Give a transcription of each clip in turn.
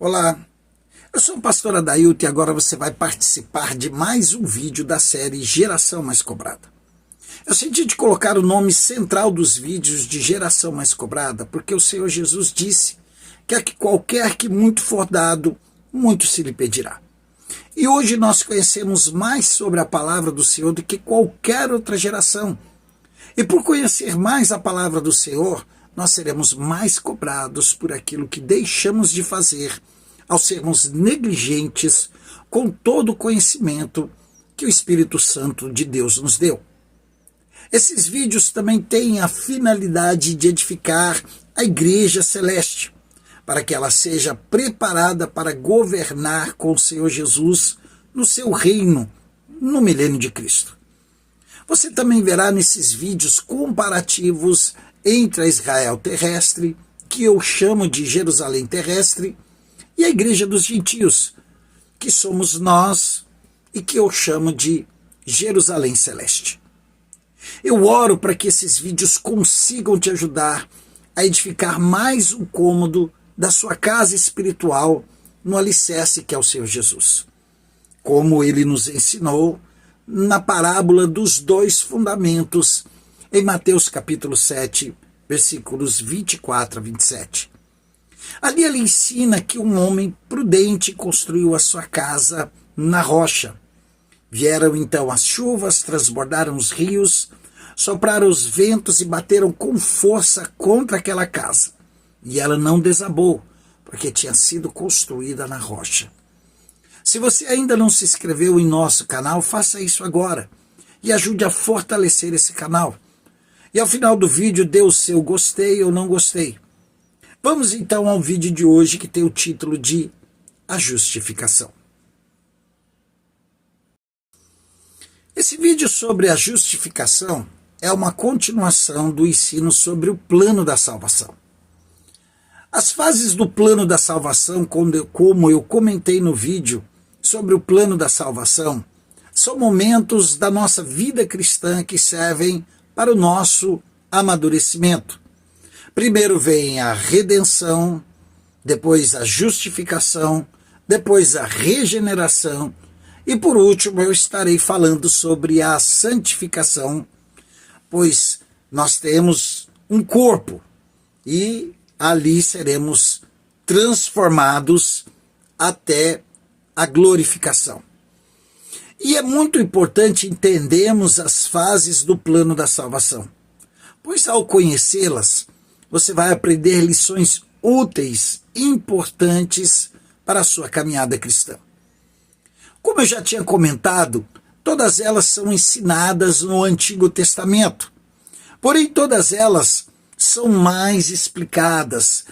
Olá, eu sou o pastor Adailton e agora você vai participar de mais um vídeo da série Geração Mais Cobrada. Eu senti de colocar o nome central dos vídeos de Geração Mais Cobrada porque o Senhor Jesus disse que a qualquer que muito for dado, muito se lhe pedirá. E hoje nós conhecemos mais sobre a palavra do Senhor do que qualquer outra geração. E por conhecer mais a palavra do Senhor, nós seremos mais cobrados por aquilo que deixamos de fazer ao sermos negligentes com todo o conhecimento que o Espírito Santo de Deus nos deu. Esses vídeos também têm a finalidade de edificar a Igreja Celeste, para que ela seja preparada para governar com o Senhor Jesus no seu reino, no milênio de Cristo. Você também verá nesses vídeos comparativos entre a Israel terrestre, que eu chamo de Jerusalém terrestre, e a Igreja dos Gentios, que somos nós e que eu chamo de Jerusalém celeste. Eu oro para que esses vídeos consigam te ajudar a edificar mais um cômodo da sua casa espiritual no alicerce que é o Senhor Jesus. Como ele nos ensinou na parábola dos dois fundamentos, em Mateus capítulo 7, versículos 24 a 27. Ali ele ensina que um homem prudente construiu a sua casa na rocha. Vieram então as chuvas, transbordaram os rios, sopraram os ventos e bateram com força contra aquela casa. E ela não desabou, porque tinha sido construída na rocha. Se você ainda não se inscreveu em nosso canal, faça isso agora e ajude a fortalecer esse canal. E ao final do vídeo, dê o seu gostei ou não gostei. Vamos então ao vídeo de hoje que tem o título de A Justificação. Esse vídeo sobre a justificação é uma continuação do ensino sobre o plano da salvação. As fases do plano da salvação, como eu comentei no vídeo sobre o plano da salvação, são momentos da nossa vida cristã que servem para o nosso amadurecimento. Primeiro vem a redenção, depois a justificação, depois a regeneração e por último eu estarei falando sobre a santificação, pois nós temos um corpo e ali seremos transformados até a glorificação. E é muito importante entendermos as fases do plano da salvação, pois ao conhecê-las, você vai aprender lições úteis, importantes para a sua caminhada cristã. Como eu já tinha comentado, todas elas são ensinadas no Antigo Testamento, porém todas elas são mais explicadas.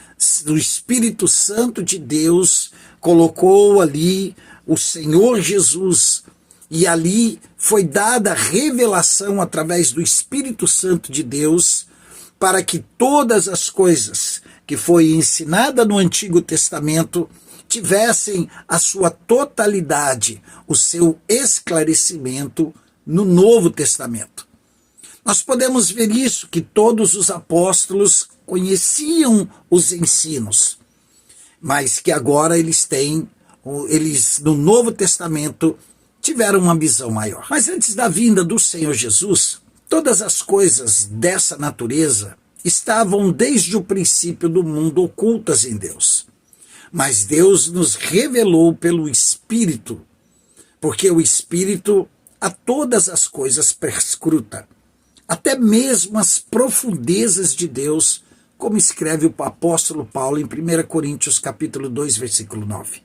O Espírito Santo de Deus colocou ali o Senhor Jesus, e ali foi dada a revelação através do Espírito Santo de Deus para que todas as coisas que foi ensinada no Antigo Testamento tivessem a sua totalidade, o seu esclarecimento no Novo Testamento. Nós podemos ver isso, que todos os apóstolos conheciam os ensinos, mas que agora eles no Novo Testamento, tiveram uma visão maior. Mas antes da vinda do Senhor Jesus, todas as coisas dessa natureza estavam desde o princípio do mundo ocultas em Deus. Mas Deus nos revelou pelo Espírito, porque o Espírito a todas as coisas perscruta, até mesmo as profundezas de Deus, como escreve o apóstolo Paulo em 1 Coríntios capítulo 2, versículo 9.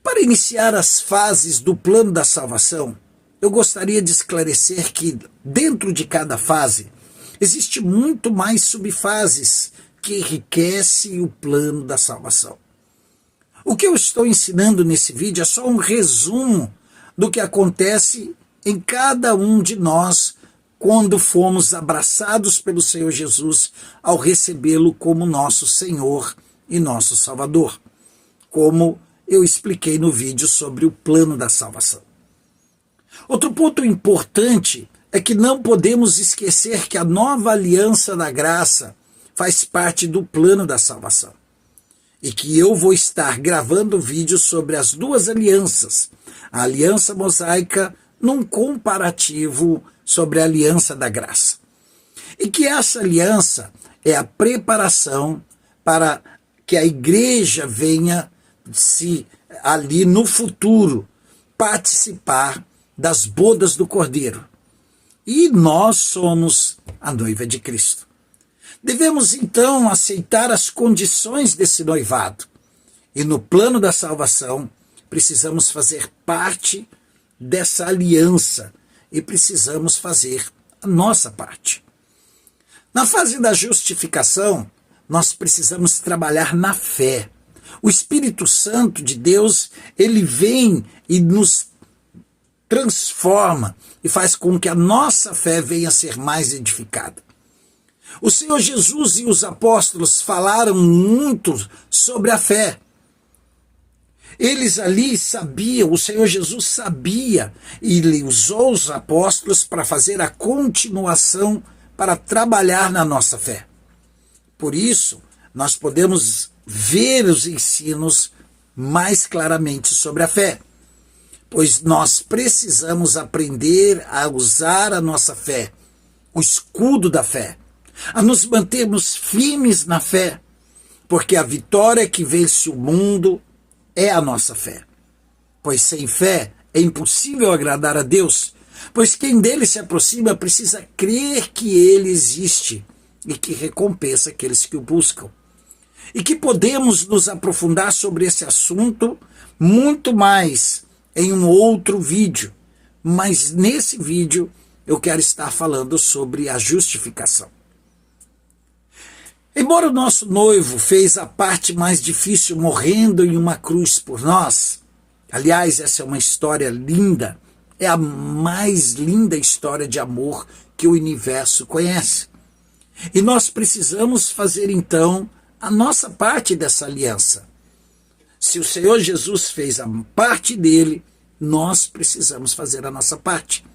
Para iniciar as fases do plano da salvação, eu gostaria de esclarecer que dentro de cada fase existe muito mais subfases que enriquecem o plano da salvação. O que eu estou ensinando nesse vídeo é só um resumo do que acontece em cada um de nós quando fomos abraçados pelo Senhor Jesus ao recebê-lo como nosso Senhor e nosso Salvador, como eu expliquei no vídeo sobre o plano da salvação. Outro ponto importante é que não podemos esquecer que a nova aliança da graça faz parte do plano da salvação. e que eu vou estar gravando vídeos sobre as duas alianças, a aliança mosaica num comparativo sobre a aliança da graça. E que essa aliança é a preparação para que a igreja venha se ali no futuro participar das bodas do Cordeiro. E nós somos a noiva de Cristo. Devemos então aceitar as condições desse noivado. E no plano da salvação, precisamos fazer parte dessa aliança e precisamos fazer a nossa parte. Na fase da justificação, nós precisamos trabalhar na fé. O Espírito Santo de Deus, ele vem e nos transforma e faz com que a nossa fé venha a ser mais edificada. O Senhor Jesus e os apóstolos falaram muito sobre a fé. Eles ali sabiam, o Senhor Jesus sabia, e ele usou os apóstolos para fazer a continuação, para trabalhar na nossa fé. Por isso, nós podemos ver os ensinos mais claramente sobre a fé, pois nós precisamos aprender a usar a nossa fé, o escudo da fé, a nos mantermos firmes na fé, porque a vitória que vence o mundo é a nossa fé. Pois sem fé é impossível agradar a Deus, pois quem dele se aproxima precisa crer que ele existe e que recompensa aqueles que o buscam. E que podemos nos aprofundar sobre esse assunto muito mais em um outro vídeo, mas nesse vídeo eu quero estar falando sobre a justificação. Embora o nosso noivo fez a parte mais difícil morrendo em uma cruz por nós, aliás, essa é uma história linda, é a mais linda história de amor que o universo conhece. E nós precisamos fazer então a nossa parte dessa aliança. Se o Senhor Jesus fez a parte dele, nós precisamos fazer a nossa parte.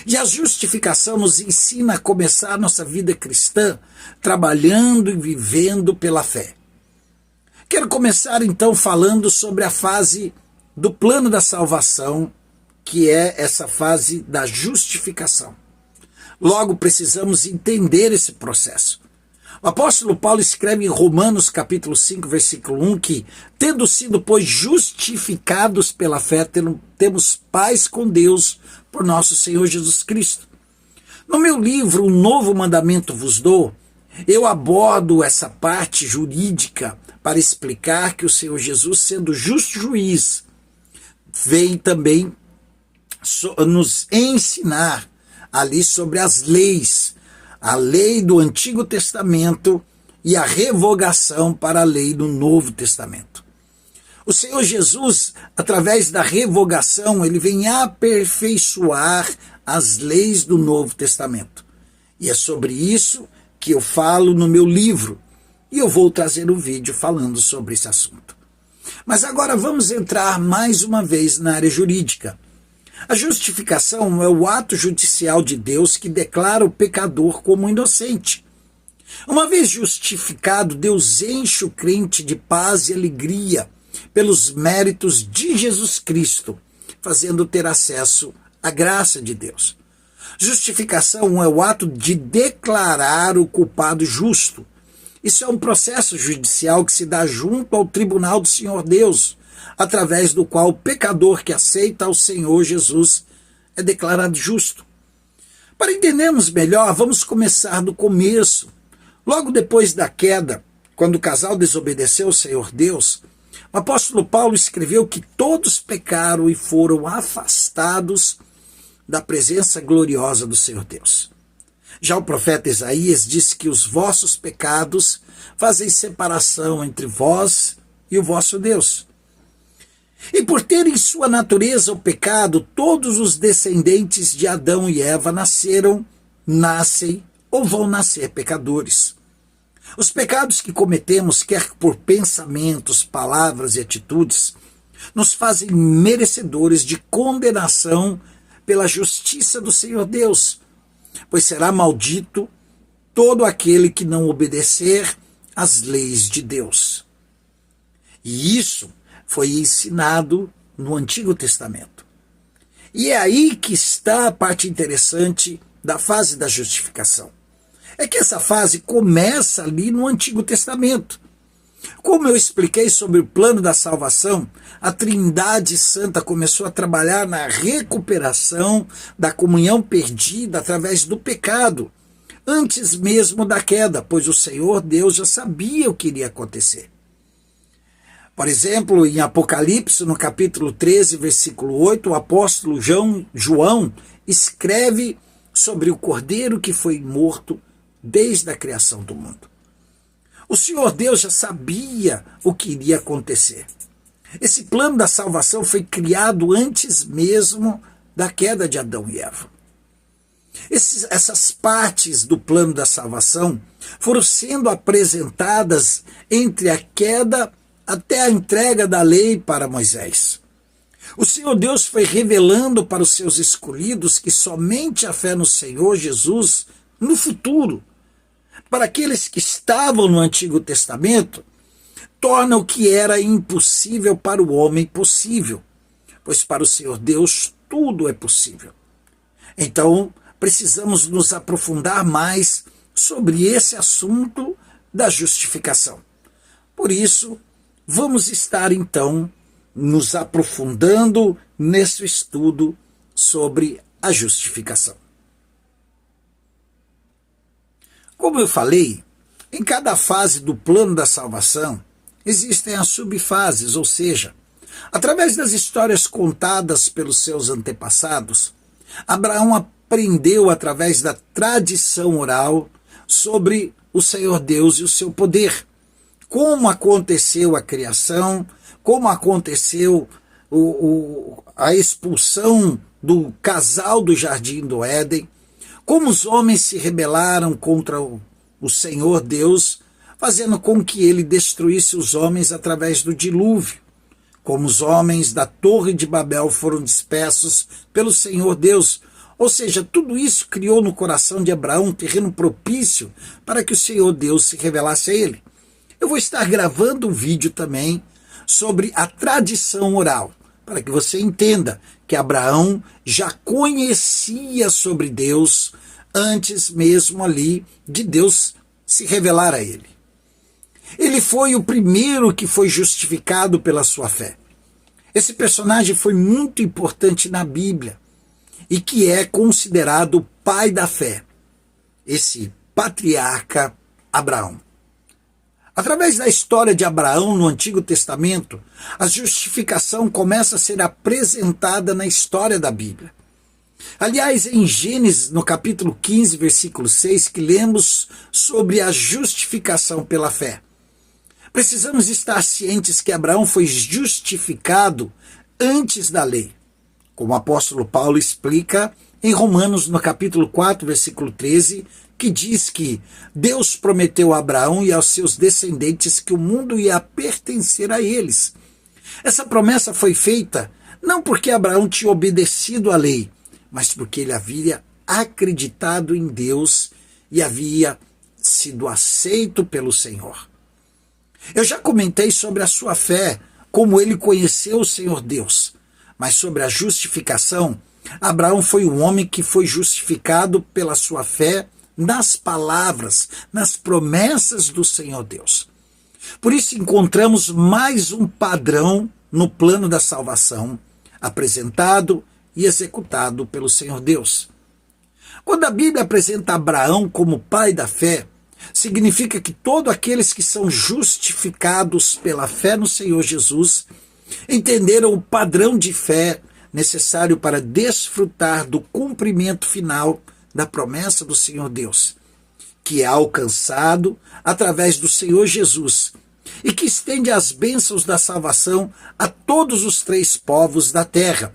E a justificação nos ensina a começar a nossa vida cristã trabalhando e vivendo pela fé. Quero começar então falando sobre a fase do plano da salvação, que é essa fase da justificação. Logo, precisamos entender esse processo. O apóstolo Paulo escreve em Romanos capítulo 5, versículo 1, que, tendo sido, pois, justificados pela fé, temos paz com Deus por nosso Senhor Jesus Cristo. No meu livro, Um Novo Mandamento vos dou, eu abordo essa parte jurídica para explicar que o Senhor Jesus, sendo justo juiz, vem também nos ensinar ali sobre as leis, a lei do Antigo Testamento e a revogação para a lei do Novo Testamento. O Senhor Jesus, através da revogação, ele vem aperfeiçoar as leis do Novo Testamento. E é sobre isso que eu falo no meu livro, e eu vou trazer um vídeo falando sobre esse assunto. Mas agora vamos entrar mais uma vez na área jurídica. A justificação é o ato judicial de Deus que declara o pecador como inocente. Uma vez justificado, Deus enche o crente de paz e alegria pelos méritos de Jesus Cristo, fazendo ter acesso à graça de Deus. Justificação é o ato de declarar o culpado justo. Isso é um processo judicial que se dá junto ao tribunal do Senhor Deus, através do qual o pecador que aceita ao Senhor Jesus é declarado justo. Para entendermos melhor, vamos começar do começo. Logo depois da queda, quando o casal desobedeceu ao Senhor Deus, o apóstolo Paulo escreveu que todos pecaram e foram afastados da presença gloriosa do Senhor Deus. Já o profeta Isaías diz que os vossos pecados fazem separação entre vós e o vosso Deus. E por ter em sua natureza o pecado, todos os descendentes de Adão e Eva nascem ou vão nascer pecadores. Os pecados que cometemos, quer por pensamentos, palavras e atitudes, nos fazem merecedores de condenação pela justiça do Senhor Deus, pois será maldito todo aquele que não obedecer às leis de Deus. E isso foi ensinado no Antigo Testamento. E é aí que está a parte interessante da fase da justificação. É que essa fase começa ali no Antigo Testamento. Como eu expliquei sobre o plano da salvação, a Trindade Santa começou a trabalhar na recuperação da comunhão perdida através do pecado, antes mesmo da queda, pois o Senhor Deus já sabia o que iria acontecer. Por exemplo, em Apocalipse, no capítulo 13, versículo 8, o apóstolo João escreve sobre o Cordeiro que foi morto desde a criação do mundo. O Senhor Deus já sabia o que iria acontecer. Esse plano da salvação foi criado antes mesmo da queda de Adão e Eva. Essas partes do plano da salvação foram sendo apresentadas entre a queda até a entrega da lei para Moisés. O Senhor Deus foi revelando para os seus escolhidos que somente a fé no Senhor Jesus, no futuro, para aqueles que estavam no Antigo Testamento, torna o que era impossível para o homem possível, pois para o Senhor Deus tudo é possível. Então, precisamos nos aprofundar mais sobre esse assunto da justificação. Por isso, vamos estar então nos aprofundando nesse estudo sobre a justificação. Como eu falei, em cada fase do plano da salvação existem as subfases, ou seja, através das histórias contadas pelos seus antepassados, Abraão aprendeu através da tradição oral sobre o Senhor Deus e o seu poder. Como aconteceu a criação, como aconteceu a expulsão do casal do Jardim do Éden, como os homens se rebelaram contra o Senhor Deus, fazendo com que ele destruísse os homens através do dilúvio, como os homens da Torre de Babel foram dispersos pelo Senhor Deus. Ou seja, tudo isso criou no coração de Abraão um terreno propício para que o Senhor Deus se revelasse a ele. Eu vou estar gravando um vídeo também sobre a tradição oral, para que você entenda que Abraão já conhecia sobre Deus antes mesmo ali de Deus se revelar a ele. Ele foi o primeiro que foi justificado pela sua fé. Esse personagem foi muito importante na Bíblia e que é considerado o pai da fé, esse patriarca Abraão. Através da história de Abraão no Antigo Testamento, a justificação começa a ser apresentada na história da Bíblia. Aliás, em Gênesis, no capítulo 15, versículo 6, que lemos sobre a justificação pela fé. Precisamos estar cientes que Abraão foi justificado antes da lei, como o apóstolo Paulo explica em Romanos, no capítulo 4, versículo 13, que diz que Deus prometeu a Abraão e aos seus descendentes que o mundo ia pertencer a eles. Essa promessa foi feita não porque Abraão tinha obedecido à lei, mas porque ele havia acreditado em Deus e havia sido aceito pelo Senhor. Eu já comentei sobre a sua fé, como ele conheceu o Senhor Deus, mas sobre a justificação, Abraão foi um homem que foi justificado pela sua fé nas palavras, nas promessas do Senhor Deus. Por isso encontramos mais um padrão no plano da salvação, apresentado e executado pelo Senhor Deus. Quando a Bíblia apresenta Abraão como pai da fé, significa que todos aqueles que são justificados pela fé no Senhor Jesus entenderam o padrão de fé necessário para desfrutar do cumprimento final da promessa do Senhor Deus, que é alcançado através do Senhor Jesus e que estende as bênçãos da salvação a todos os 3 povos da terra,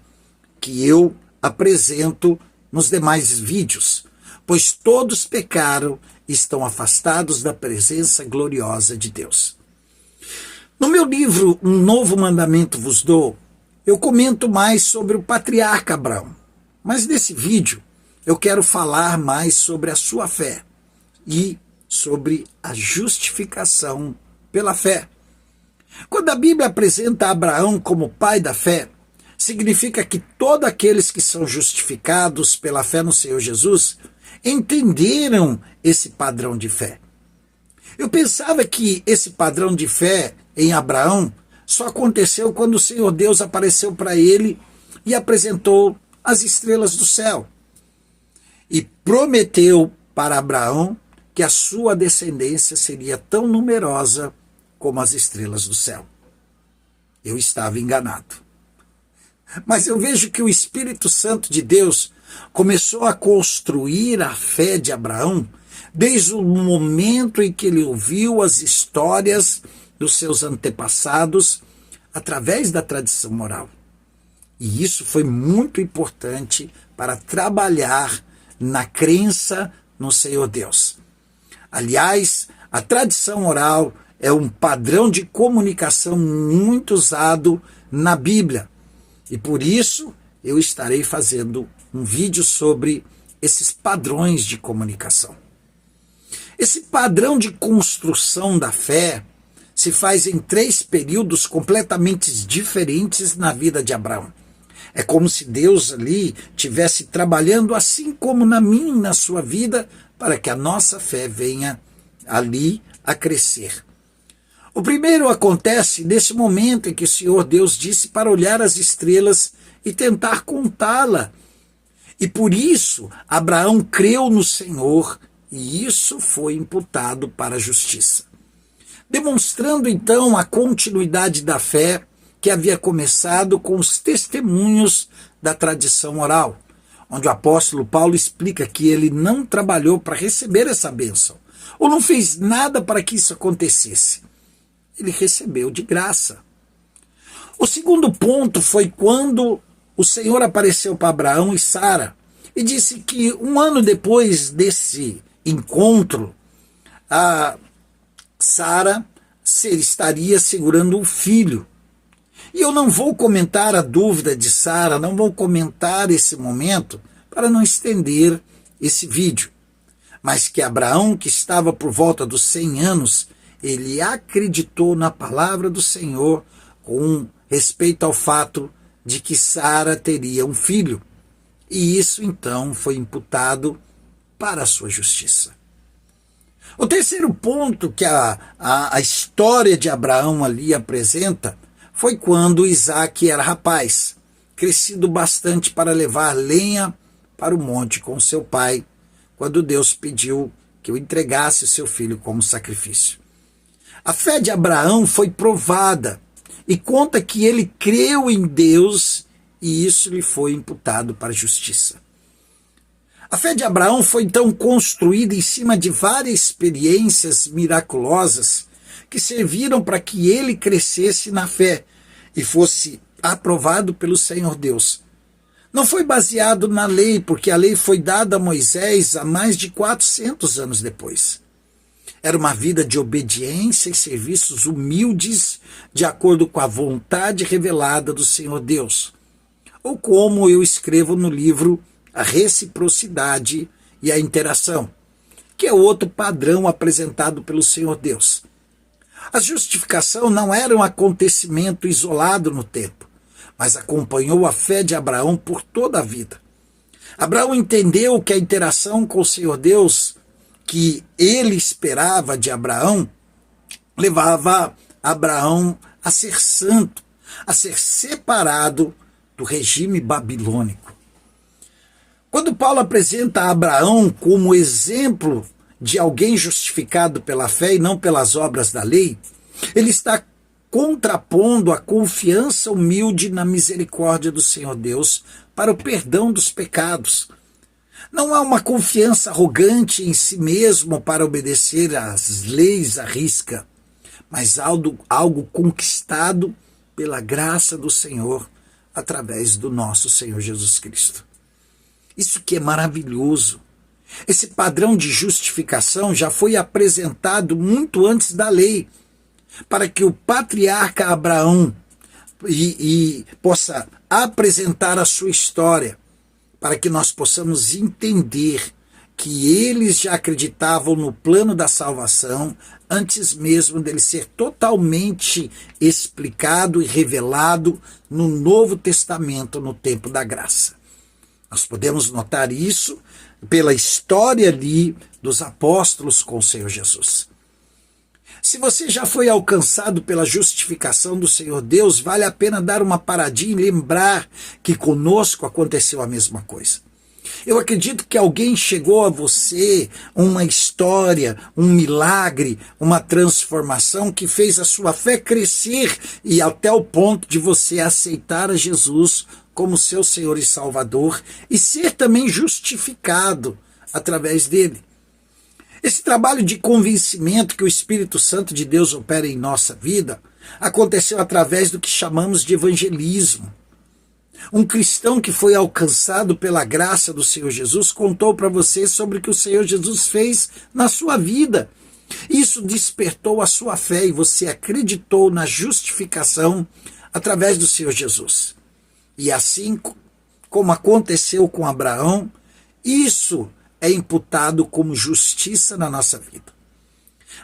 que eu apresento nos demais vídeos, pois todos pecaram e estão afastados da presença gloriosa de Deus. No meu livro Um Novo Mandamento Vos Dou, eu comento mais sobre o patriarca Abraão, mas nesse vídeo eu quero falar mais sobre a sua fé e sobre a justificação pela fé. Quando a Bíblia apresenta Abraão como pai da fé, significa que todos aqueles que são justificados pela fé no Senhor Jesus entenderam esse padrão de fé. Eu pensava que esse padrão de fé em Abraão só aconteceu quando o Senhor Deus apareceu para ele e apresentou as estrelas do céu e prometeu para Abraão que a sua descendência seria tão numerosa como as estrelas do céu. Eu estava enganado. Mas eu vejo que o Espírito Santo de Deus começou a construir a fé de Abraão desde o momento em que ele ouviu as histórias dos seus antepassados através da tradição oral. E isso foi muito importante para trabalhar na crença no Senhor Deus. Aliás, a tradição oral é um padrão de comunicação muito usado na Bíblia. E por isso eu estarei fazendo um vídeo sobre esses padrões de comunicação. Esse padrão de construção da fé se faz em 3 períodos completamente diferentes na vida de Abraão. É como se Deus ali estivesse trabalhando assim como na minha e na sua vida para que a nossa fé venha ali a crescer. O primeiro acontece nesse momento em que o Senhor Deus disse para olhar as estrelas e tentar contá-la. E por isso Abraão creu no Senhor e isso foi imputado para a justiça. Demonstrando então a continuidade da fé que havia começado com os testemunhos da tradição oral, onde o apóstolo Paulo explica que ele não trabalhou para receber essa bênção, ou não fez nada para que isso acontecesse. Ele recebeu de graça. O segundo ponto foi quando o Senhor apareceu para Abraão e Sara e disse que 1 ano depois desse encontro, a Sara estaria segurando um filho. E eu não vou comentar a dúvida de Sara, não vou comentar esse momento para não estender esse vídeo. Mas que Abraão, que estava por volta dos 100 anos, ele acreditou na palavra do Senhor com respeito ao fato de que Sara teria um filho. E isso então foi imputado para a sua justiça. O terceiro ponto que a história de Abraão ali apresenta foi quando Isaque era rapaz, crescido bastante para levar lenha para o monte com seu pai, quando Deus pediu que o entregasse o seu filho como sacrifício. A fé de Abraão foi provada e conta que ele creu em Deus e isso lhe foi imputado para a justiça. A fé de Abraão foi então construída em cima de várias experiências miraculosas que serviram para que ele crescesse na fé e fosse aprovado pelo Senhor Deus. Não foi baseado na lei, porque a lei foi dada a Moisés há mais de 400 anos depois. Era uma vida de obediência e serviços humildes, de acordo com a vontade revelada do Senhor Deus. Ou como eu escrevo no livro A Reciprocidade e a Interação, que é outro padrão apresentado pelo Senhor Deus. A justificação não era um acontecimento isolado no tempo, mas acompanhou a fé de Abraão por toda a vida. Abraão entendeu que a interação com o Senhor Deus que ele esperava de Abraão levava Abraão a ser santo, a ser separado do regime babilônico. Quando Paulo apresenta Abraão como exemplo de alguém justificado pela fé e não pelas obras da lei, ele está contrapondo a confiança humilde na misericórdia do Senhor Deus para o perdão dos pecados. Não há uma confiança arrogante em si mesmo para obedecer às leis à risca, mas algo conquistado pela graça do Senhor através do nosso Senhor Jesus Cristo. Isso que é maravilhoso. Esse padrão de justificação já foi apresentado muito antes da lei, para que o patriarca Abraão possa apresentar a sua história, para que nós possamos entender que eles já acreditavam no plano da salvação antes mesmo dele ser totalmente explicado e revelado no Novo Testamento, no tempo da graça. Nós podemos notar isso pela história ali dos apóstolos com o Senhor Jesus. Se você já foi alcançado pela justificação do Senhor Deus, vale a pena dar uma paradinha e lembrar que conosco aconteceu a mesma coisa. Eu acredito que alguém chegou a você, uma história, um milagre, uma transformação que fez a sua fé crescer e até o ponto de você aceitar a Jesus como seu Senhor e Salvador e ser também justificado através dele. Esse trabalho de convencimento que o Espírito Santo de Deus opera em nossa vida aconteceu através do que chamamos de evangelismo. Um cristão que foi alcançado pela graça do Senhor Jesus contou para você sobre o que o Senhor Jesus fez na sua vida. Isso despertou a sua fé e você acreditou na justificação através do Senhor Jesus. E assim como aconteceu com Abraão, isso é imputado como justiça na nossa vida.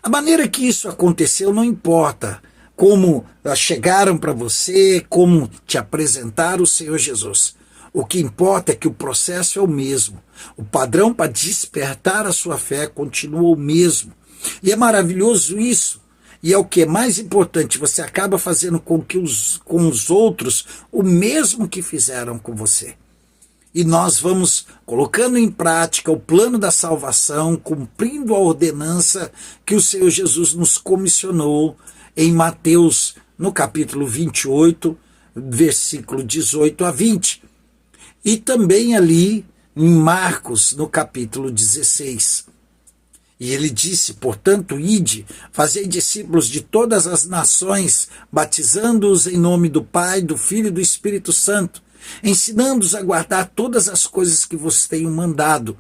A maneira que isso aconteceu não importa, como chegaram para você, como te apresentaram o Senhor Jesus. O que importa é que o processo é o mesmo. O padrão para despertar a sua fé continua o mesmo. E é maravilhoso isso. E é o que é mais importante, você acaba fazendo com os outros o mesmo que fizeram com você. E nós vamos colocando em prática o plano da salvação, cumprindo a ordenança que o Senhor Jesus nos comissionou em Mateus, no capítulo 28, versículo 18 a 20. E também ali em Marcos, no capítulo 16. E ele disse, portanto, ide, fazei discípulos de todas as nações, batizando-os em nome do Pai, do Filho e do Espírito Santo, ensinando-os a guardar todas as coisas que vos tenho mandado.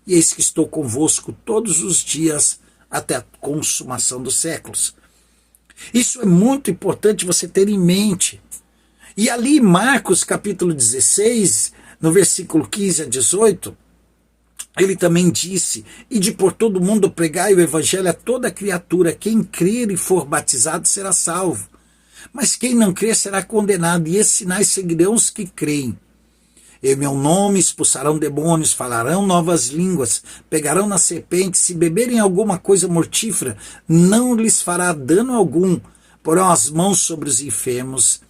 E eis que estou convosco todos os dias, até a consumação dos séculos. Isso é muito importante você ter em mente. E ali em Marcos capítulo 16, no versículo 15 a 18, ele também disse, ide por todo mundo pregai o evangelho a toda criatura, quem crer e for batizado será salvo, mas quem não crer será condenado, e esses sinais seguirão os que creem. Em meu nome expulsarão demônios, falarão novas línguas, pegarão na serpente, se beberem alguma coisa mortífera, não lhes fará dano algum, porão as mãos sobre os enfermos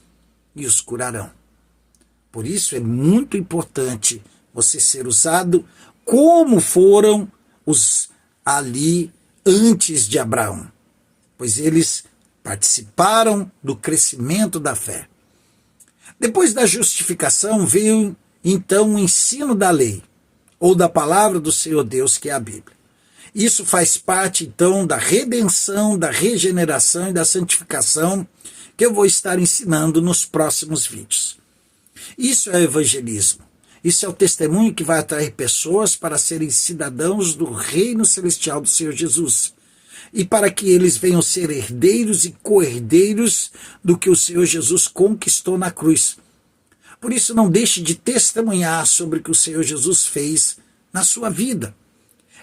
e os curarão. Por isso é muito importante você ser usado como foram os ali antes de Abraão, pois eles participaram do crescimento da fé. Depois da justificação veio então o ensino da lei, ou da palavra do Senhor Deus, que é a Bíblia. Isso faz parte então da redenção, da regeneração e da santificação que eu vou estar ensinando nos próximos vídeos. Isso é evangelismo. Isso é o testemunho que vai atrair pessoas para serem cidadãos do reino celestial do Senhor Jesus. E para que eles venham ser herdeiros e co-herdeiros do que o Senhor Jesus conquistou na cruz. Por isso não deixe de testemunhar sobre o que o Senhor Jesus fez na sua vida.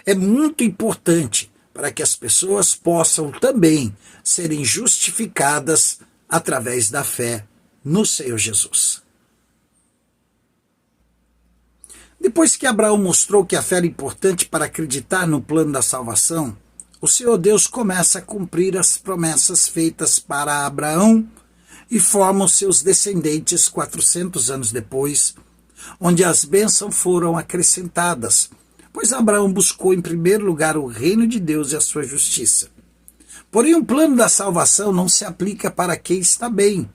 É muito importante para que as pessoas possam também serem justificadas através da fé no Senhor Jesus. Depois que Abraão mostrou que a fé era importante para acreditar no plano da salvação, o Senhor Deus começa a cumprir as promessas feitas para Abraão e forma os seus descendentes 400 anos depois, onde as bênçãos foram acrescentadas, pois Abraão buscou em primeiro lugar o reino de Deus e a sua justiça. Porém, o plano da salvação não se aplica para quem está bem.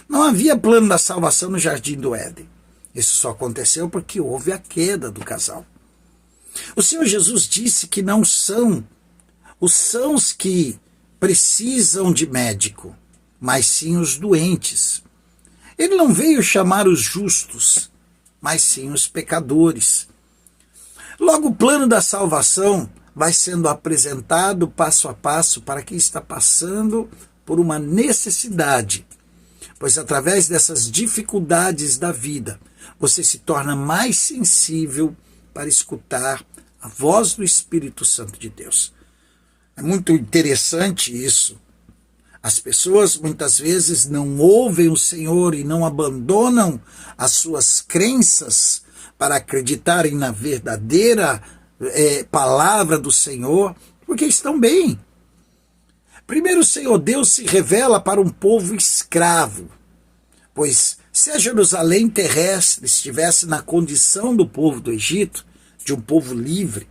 Não havia plano da salvação no Jardim do Éden. Isso só aconteceu porque houve a queda do casal. O Senhor Jesus disse que não são os sãos que precisam de médico, mas sim os doentes. Ele não veio chamar os justos, mas sim os pecadores. Logo, o plano da salvação vai sendo apresentado passo a passo para quem está passando por uma necessidade, pois através dessas dificuldades da vida, você se torna mais sensível para escutar a voz do Espírito Santo de Deus. É muito interessante isso. As pessoas muitas vezes não ouvem o Senhor e não abandonam as suas crenças para acreditarem na verdadeira palavra do Senhor, porque estão bem. Primeiro, o Senhor Deus se revela para um povo escravo, pois se a Jerusalém terrestre estivesse na condição do povo do Egito, de um povo livre,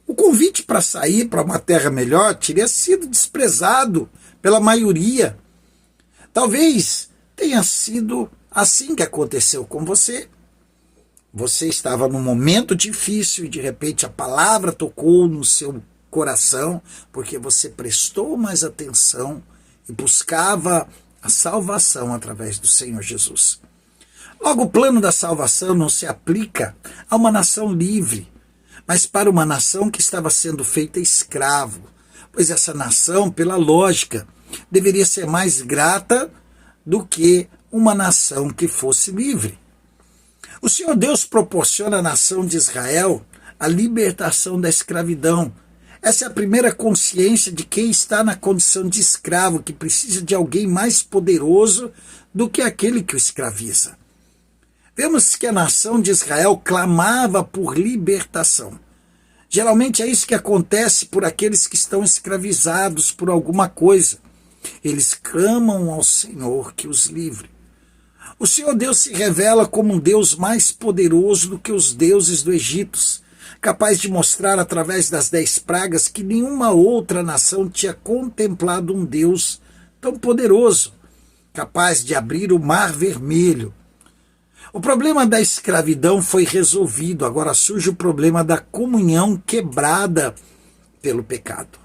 o convite para sair para uma terra melhor teria sido desprezado pela maioria. Talvez tenha sido assim que aconteceu com você. Você estava num momento difícil e de repente a palavra tocou no seu coração, porque você prestou mais atenção e buscava a salvação através do Senhor Jesus. Logo, o plano da salvação não se aplica a uma nação livre, mas para uma nação que estava sendo feita escravo, pois essa nação, pela lógica, deveria ser mais grata do que uma nação que fosse livre. O Senhor Deus proporciona à nação de Israel a libertação da escravidão. Essa é a primeira consciência de quem está na condição de escravo, que precisa de alguém mais poderoso do que aquele que o escraviza. Vemos que a nação de Israel clamava por libertação. Geralmente é isso que acontece por aqueles que estão escravizados por alguma coisa. Eles clamam ao Senhor que os livre. O Senhor Deus se revela como um Deus mais poderoso do que os deuses do Egito, capaz de mostrar através das 10 pragas que nenhuma outra nação tinha contemplado um Deus tão poderoso, capaz de abrir o Mar Vermelho. O problema da escravidão foi resolvido, agora surge o problema da comunhão quebrada pelo pecado.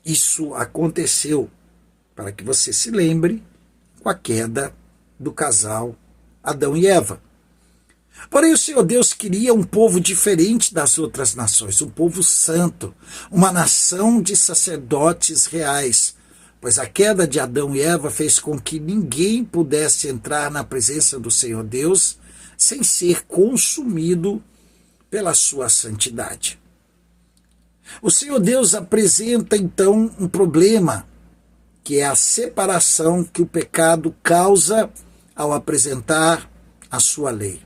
Isso aconteceu, para que você se lembre, com a queda do casal Adão e Eva. Porém, o Senhor Deus queria um povo diferente das outras nações, um povo santo, uma nação de sacerdotes reais, pois a queda de Adão e Eva fez com que ninguém pudesse entrar na presença do Senhor Deus sem ser consumido pela sua santidade. O Senhor Deus apresenta então um problema, que é a separação que o pecado causa ao apresentar a sua lei.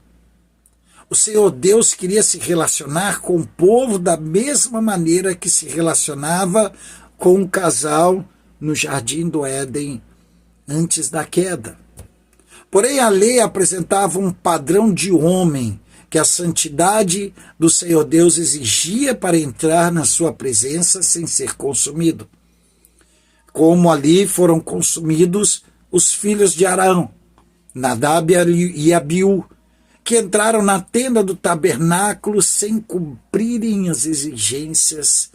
O Senhor Deus queria se relacionar com o povo da mesma maneira que se relacionava com o casal no jardim do Éden antes da queda. Porém, a lei apresentava um padrão de homem que a santidade do Senhor Deus exigia para entrar na sua presença sem ser consumido. Como ali foram consumidos os filhos de Arão, Nadab e Abiú, que entraram na tenda do tabernáculo sem cumprirem as exigências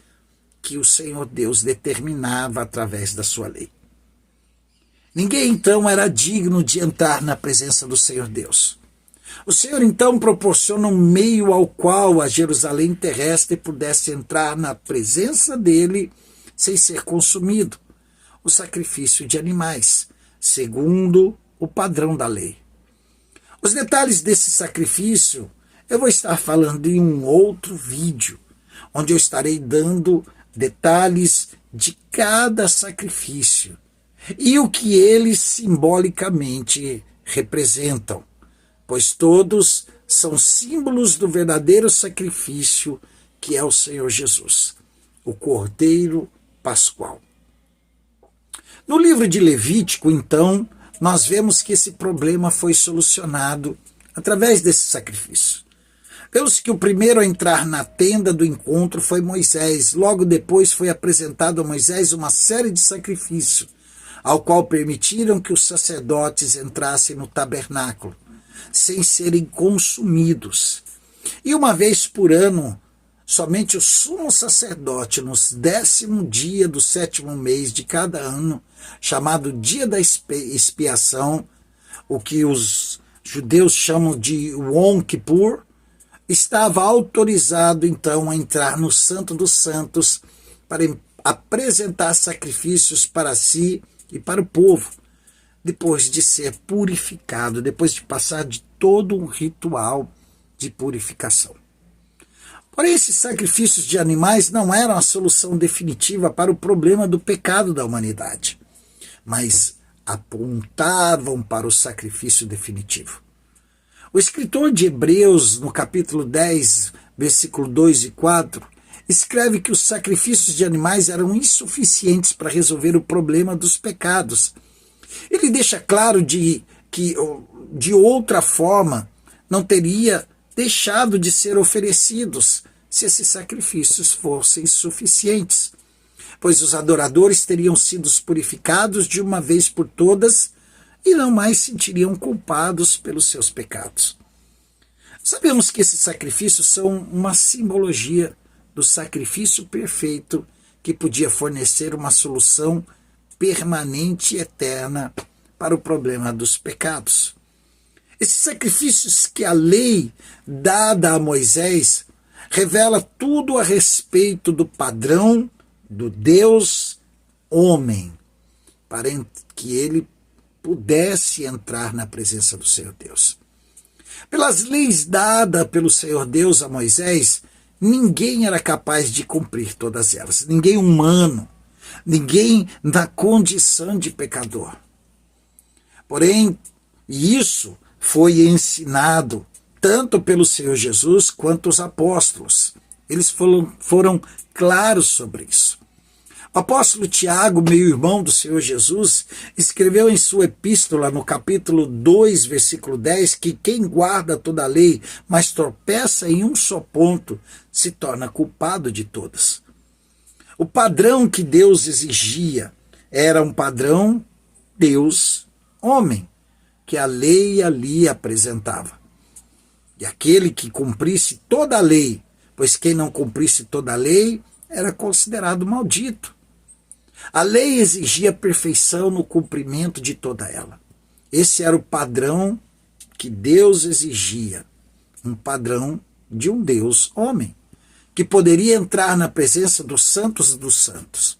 que o Senhor Deus determinava através da sua lei. Ninguém então era digno de entrar na presença do Senhor Deus. O Senhor então proporciona um meio ao qual a Jerusalém terrestre pudesse entrar na presença dele sem ser consumido: o sacrifício de animais, segundo o padrão da lei. Os detalhes desse sacrifício eu vou estar falando em um outro vídeo, onde eu estarei dando detalhes de cada sacrifício e o que eles simbolicamente representam, pois todos são símbolos do verdadeiro sacrifício que é o Senhor Jesus, o Cordeiro Pascual. No livro de Levítico, então, nós vemos que esse problema foi solucionado através desse sacrifício. Vemos que o primeiro a entrar na tenda do encontro foi Moisés. Logo depois foi apresentado a Moisés uma série de sacrifícios, ao qual permitiram que os sacerdotes entrassem no tabernáculo, sem serem consumidos. E uma vez por ano, somente o sumo sacerdote, no 10º dia do 7º mês de cada ano, chamado Dia da Expiação, o que os judeus chamam de Yom Kippur, estava autorizado então a entrar no Santo dos Santos para apresentar sacrifícios para si e para o povo, depois de ser purificado, depois de passar de todo um ritual de purificação. Porém, esses sacrifícios de animais não eram a solução definitiva para o problema do pecado da humanidade, mas apontavam para o sacrifício definitivo. O escritor de Hebreus, no capítulo 10, versículo 2 e 4, escreve que os sacrifícios de animais eram insuficientes para resolver o problema dos pecados. Ele deixa claro que de outra forma não teria deixado de ser oferecidos se esses sacrifícios fossem suficientes, pois os adoradores teriam sido purificados de uma vez por todas e não mais se sentiriam culpados pelos seus pecados. Sabemos que esses sacrifícios são uma simbologia do sacrifício perfeito que podia fornecer uma solução permanente e eterna para o problema dos pecados. Esses sacrifícios que a lei dada a Moisés revela tudo a respeito do padrão do Deus homem, para que ele pudesse entrar na presença do Senhor Deus. Pelas leis dadas pelo Senhor Deus a Moisés, ninguém era capaz de cumprir todas elas, ninguém humano, ninguém na condição de pecador. Porém, isso foi ensinado tanto pelo Senhor Jesus quanto os apóstolos. Eles foram claros sobre isso. O apóstolo Tiago, meio irmão do Senhor Jesus, escreveu em sua epístola, no capítulo 2, versículo 10, que quem guarda toda a lei, mas tropeça em um só ponto, se torna culpado de todas. O padrão que Deus exigia era um padrão Deus-homem, que a lei ali apresentava. E aquele que cumprisse toda a lei, pois quem não cumprisse toda a lei era considerado maldito. A lei exigia perfeição no cumprimento de toda ela. Esse era o padrão que Deus exigia, um padrão de um Deus homem, que poderia entrar na presença dos santos dos santos.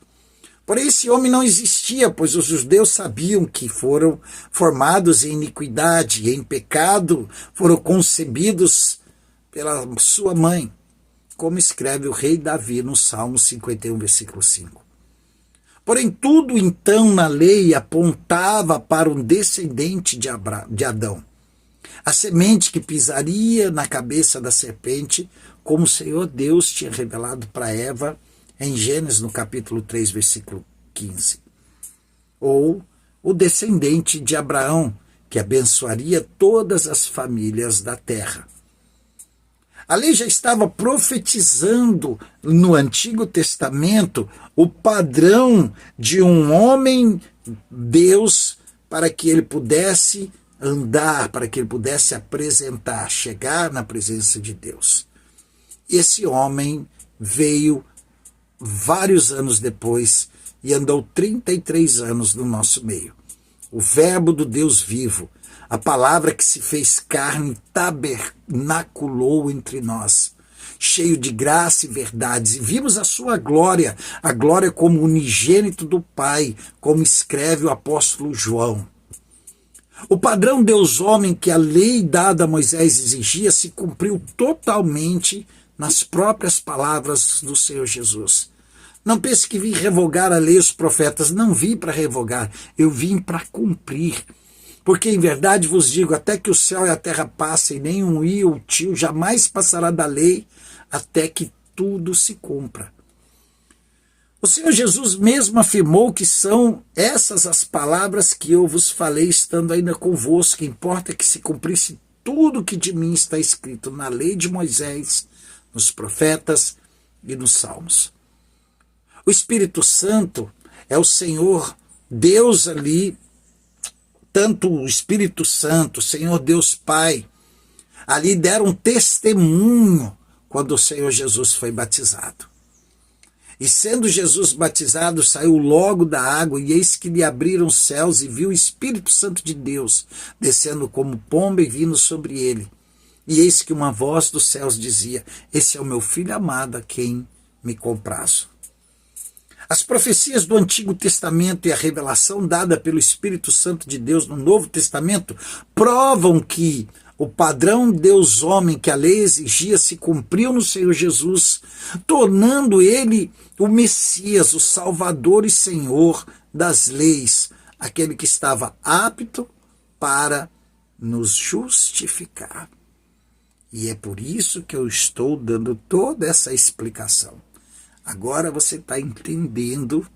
Porém, esse homem não existia, pois os judeus sabiam que foram formados em iniquidade e em pecado, foram concebidos pela sua mãe, como escreve o rei Davi no Salmo 51, versículo 5. Porém, tudo então na lei apontava para um descendente de Adão, a semente que pisaria na cabeça da serpente, como o Senhor Deus tinha revelado para Eva em Gênesis, no capítulo 3, versículo 15. Ou o descendente de Abraão, que abençoaria todas as famílias da terra. A lei já estava profetizando no Antigo Testamento o padrão de um homem Deus para que ele pudesse andar, para que ele pudesse apresentar, chegar na presença de Deus. Esse homem veio vários anos depois e andou 33 anos no nosso meio. O verbo do Deus vivo, a palavra que se fez carne, tabernaculou entre nós, cheio de graça e verdades, e vimos a sua glória, a glória como unigênito do Pai, como escreve o apóstolo João. O padrão Deus-homem que a lei dada a Moisés exigia se cumpriu totalmente nas próprias palavras do Senhor Jesus. Não pense que vim revogar a lei e os profetas, não vim para revogar, eu vim para cumprir. Porque em verdade vos digo, até que o céu e a terra passem, nem um i ou tio jamais passará da lei, até que tudo se cumpra. O Senhor Jesus mesmo afirmou que são essas as palavras que eu vos falei estando ainda convosco, que importa que se cumprisse tudo que de mim está escrito na lei de Moisés, nos profetas e nos salmos. O Espírito Santo é o Senhor Deus ali, tanto o Espírito Santo, o Senhor Deus Pai, ali deram testemunho quando o Senhor Jesus foi batizado. E sendo Jesus batizado, saiu logo da água, e eis que lhe abriram os céus, e viu o Espírito Santo de Deus, descendo como pomba e vindo sobre ele. E eis que uma voz dos céus dizia: esse é o meu Filho amado, a quem me comprazo. As profecias do Antigo Testamento e a revelação dada pelo Espírito Santo de Deus no Novo Testamento provam que O padrão Deus-homem que a lei exigia se cumpriu no Senhor Jesus, tornando ele o Messias, o Salvador e Senhor das leis, aquele que estava apto para nos justificar. E é por isso que eu estou dando toda essa explicação. Agora você está entendendo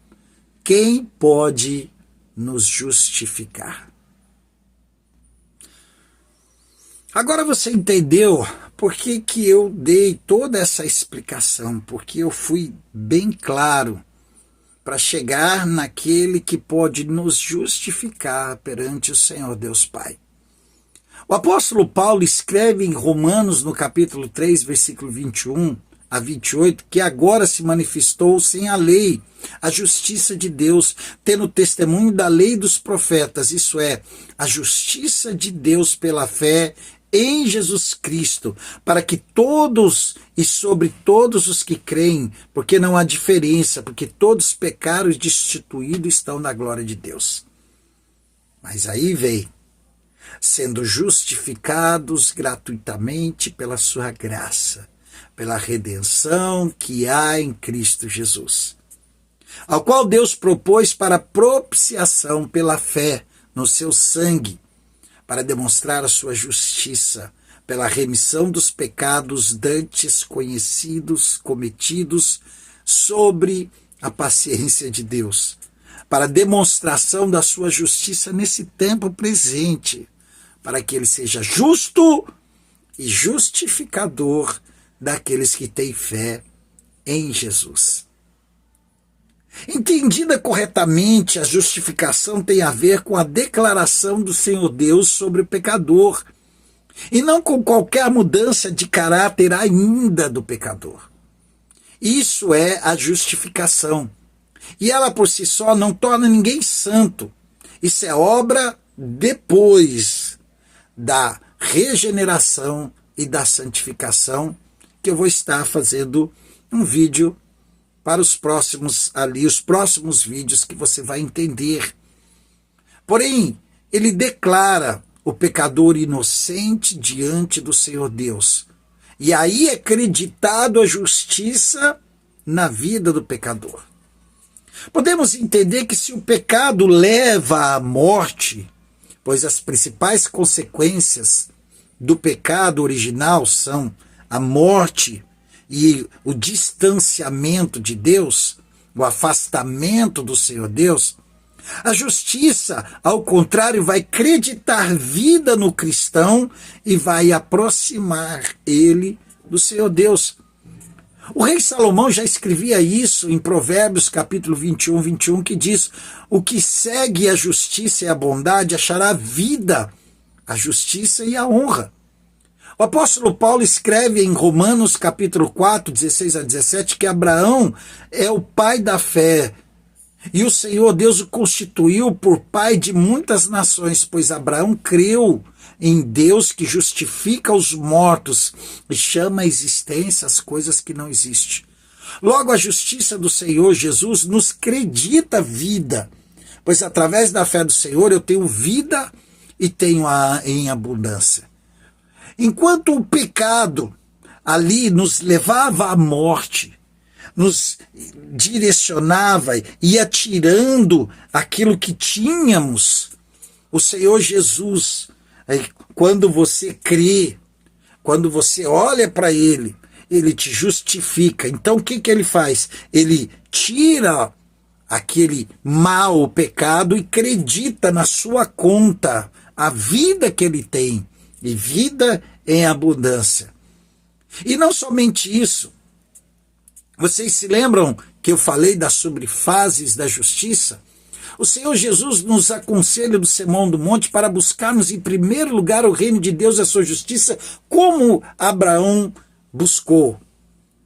quem pode nos justificar. Agora você entendeu por que eu dei toda essa explicação, porque eu fui bem claro para chegar naquele que pode nos justificar perante o Senhor Deus Pai. O apóstolo Paulo escreve em Romanos, no capítulo 3, versículo 21 a 28, que agora se manifestou sem a lei, a justiça de Deus, tendo testemunho da lei e dos profetas, isso é, a justiça de Deus pela fé em Jesus Cristo, para que todos e sobre todos os que creem, porque não há diferença, porque todos pecaram e destituídos estão da glória de Deus. Mas aí vem, sendo justificados gratuitamente pela sua graça, pela redenção que há em Cristo Jesus, ao qual Deus propôs para propiciação pela fé no seu sangue, para demonstrar a sua justiça, pela remissão dos pecados dantes cometidos sobre a paciência de Deus, para demonstração da sua justiça nesse tempo presente, para que ele seja justo e justificador daqueles que têm fé em Jesus. Entendida corretamente, a justificação tem a ver com a declaração do Senhor Deus sobre o pecador, e não com qualquer mudança de caráter ainda do pecador. Isso é a justificação. E ela por si só não torna ninguém santo. Isso é obra depois da regeneração e da santificação, que eu vou estar fazendo um vídeo para os próximos vídeos que você vai entender. Porém, ele declara o pecador inocente diante do Senhor Deus. E aí é acreditado a justiça na vida do pecador. Podemos entender que se o pecado leva à morte, pois as principais consequências do pecado original são a morte e o distanciamento de Deus, o afastamento do Senhor Deus, a justiça, ao contrário, vai acreditar vida no cristão e vai aproximar ele do Senhor Deus. O rei Salomão já escrevia isso em Provérbios capítulo 21, que diz: o que segue a justiça e a bondade achará vida, a justiça e a honra. O apóstolo Paulo escreve em Romanos capítulo 4, 16 a 17, que Abraão é o pai da fé, e o Senhor Deus o constituiu por pai de muitas nações, pois Abraão creu em Deus que justifica os mortos e chama à existência as coisas que não existem. Logo, a justiça do Senhor Jesus nos acredita vida, pois através da fé do Senhor eu tenho vida e tenho em abundância. Enquanto o pecado ali nos levava à morte, nos direcionava, ia tirando aquilo que tínhamos, o Senhor Jesus, quando você crê, quando você olha para Ele, Ele te justifica. Então o que Ele faz? Ele tira aquele mal, o pecado, e acredita na sua conta a vida que Ele tem, e vida em abundância. E não somente isso. Vocês se lembram que eu falei sobre fases da justiça? O Senhor Jesus nos aconselha do Sermão do Monte para buscarmos em primeiro lugar o reino de Deus e a sua justiça, como Abraão buscou.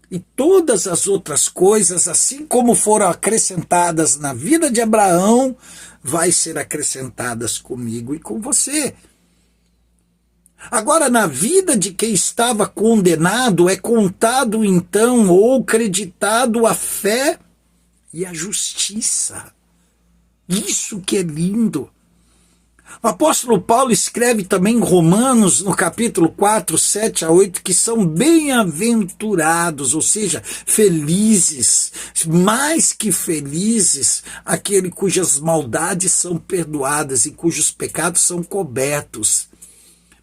E todas as outras coisas, assim como foram acrescentadas na vida de Abraão, vai ser acrescentadas comigo e com você. Agora, na vida de quem estava condenado, é contado então ou creditado a fé e a justiça. Isso que é lindo. O apóstolo Paulo escreve também em Romanos, no capítulo 4, 7 a 8, que são bem-aventurados, ou seja, felizes, mais que felizes, aquele cujas maldades são perdoadas e cujos pecados são cobertos.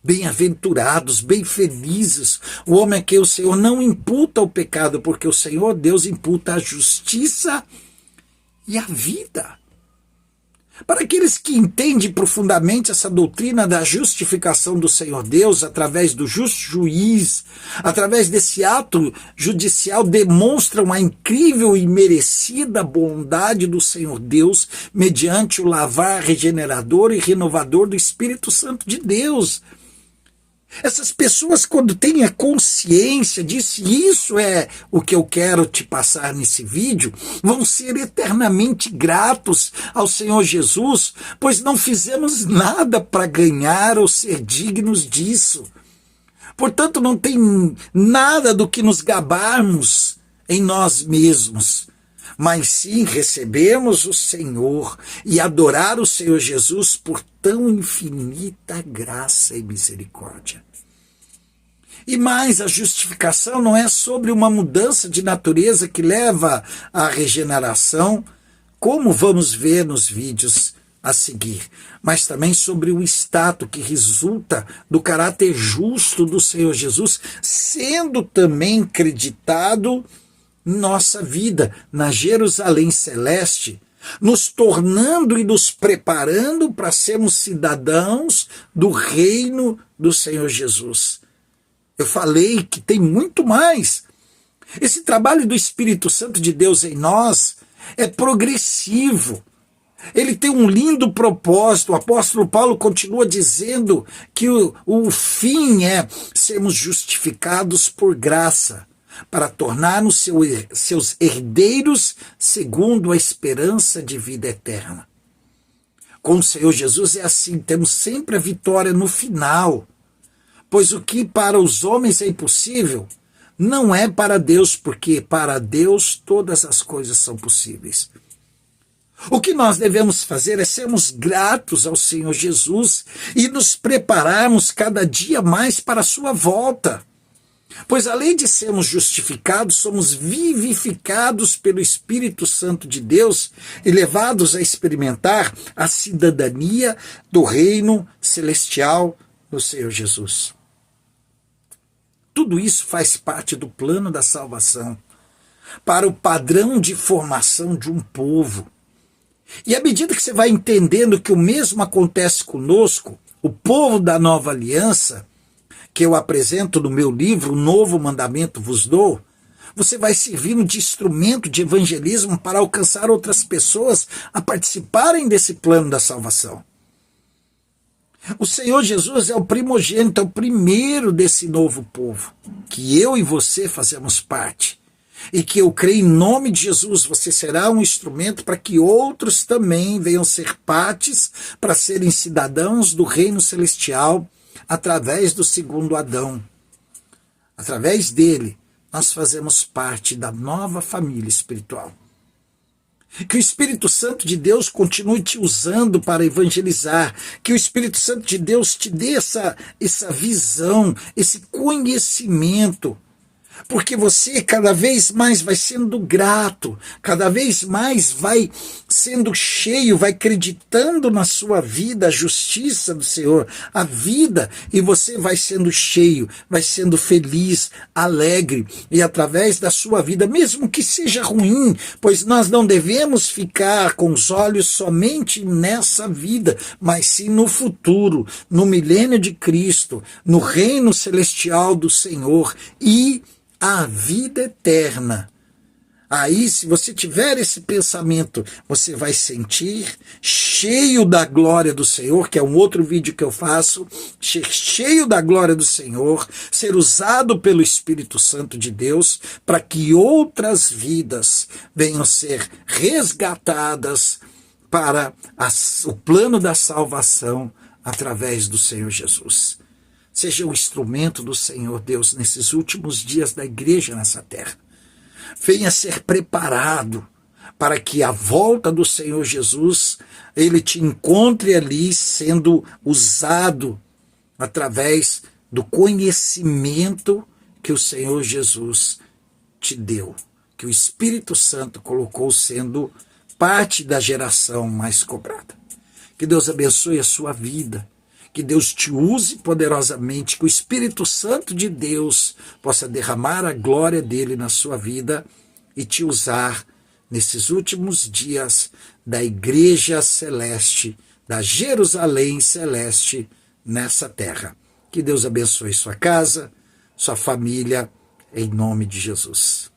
Bem-aventurados, bem felizes, o homem a quem o Senhor não imputa o pecado, porque o Senhor Deus imputa a justiça e a vida. Para aqueles que entendem profundamente essa doutrina da justificação do Senhor Deus, através do justo juiz, através desse ato judicial, demonstram a incrível e merecida bondade do Senhor Deus, mediante o lavar regenerador e renovador do Espírito Santo de Deus. Essas pessoas, quando têm a consciência disso, e isso é o que eu quero te passar nesse vídeo, vão ser eternamente gratos ao Senhor Jesus, pois não fizemos nada para ganhar ou ser dignos disso. Portanto, não tem nada do que nos gabarmos em nós mesmos, mas sim recebemos o Senhor e adorar o Senhor Jesus por tão infinita graça e misericórdia. E mais, a justificação não é sobre uma mudança de natureza que leva à regeneração, como vamos ver nos vídeos a seguir, mas também sobre o status que resulta do caráter justo do Senhor Jesus, sendo também creditado em nossa vida, na Jerusalém celeste, nos tornando e nos preparando para sermos cidadãos do reino do Senhor Jesus. Eu falei que tem muito mais. Esse trabalho do Espírito Santo de Deus em nós é progressivo. Ele tem um lindo propósito. O apóstolo Paulo continua dizendo que o fim é sermos justificados por graça, para tornar-nos seus herdeiros segundo a esperança de vida eterna. Com o Senhor Jesus é assim, temos sempre a vitória no final. Pois o que para os homens é impossível, não é para Deus, porque para Deus todas as coisas são possíveis. O que nós devemos fazer é sermos gratos ao Senhor Jesus e nos prepararmos cada dia mais para a sua volta. Pois além de sermos justificados, somos vivificados pelo Espírito Santo de Deus e levados a experimentar a cidadania do reino celestial do Senhor Jesus. Tudo isso faz parte do plano da salvação, para o padrão de formação de um povo. E à medida que você vai entendendo que o mesmo acontece conosco, o povo da nova aliança, que eu apresento no meu livro, O Novo Mandamento Vos Dou, você vai servindo de instrumento de evangelismo para alcançar outras pessoas a participarem desse plano da salvação. O Senhor Jesus é o primogênito, é o primeiro desse novo povo, que eu e você fazemos parte. E que eu creio em nome de Jesus, você será um instrumento para que outros também venham ser partes, para serem cidadãos do reino celestial, através do segundo Adão. Através dele, nós fazemos parte da nova família espiritual. Que o Espírito Santo de Deus continue te usando para evangelizar. Que o Espírito Santo de Deus te dê essa visão, esse conhecimento. Porque você cada vez mais vai sendo grato, cada vez mais vai sendo cheio, vai acreditando na sua vida, a justiça do Senhor, a vida, e você vai sendo cheio, vai sendo feliz, alegre, e através da sua vida, mesmo que seja ruim, pois nós não devemos ficar com os olhos somente nessa vida, mas sim no futuro, no milênio de Cristo, no reino celestial do Senhor e a vida eterna. Aí, se você tiver esse pensamento, você vai sentir cheio da glória do Senhor, que é um outro vídeo que eu faço, cheio da glória do Senhor, ser usado pelo Espírito Santo de Deus, para que outras vidas venham ser resgatadas para o plano da salvação através do Senhor Jesus. Seja o instrumento do Senhor Deus nesses últimos dias da igreja nessa terra. Venha ser preparado para que a volta do Senhor Jesus, ele te encontre ali sendo usado através do conhecimento que o Senhor Jesus te deu, que o Espírito Santo colocou sendo parte da geração mais cobrada. Que Deus abençoe a sua vida, que Deus te use poderosamente, que o Espírito Santo de Deus possa derramar a glória dele na sua vida e te usar nesses últimos dias da Igreja Celeste, da Jerusalém Celeste nessa terra. Que Deus abençoe sua casa, sua família, em nome de Jesus.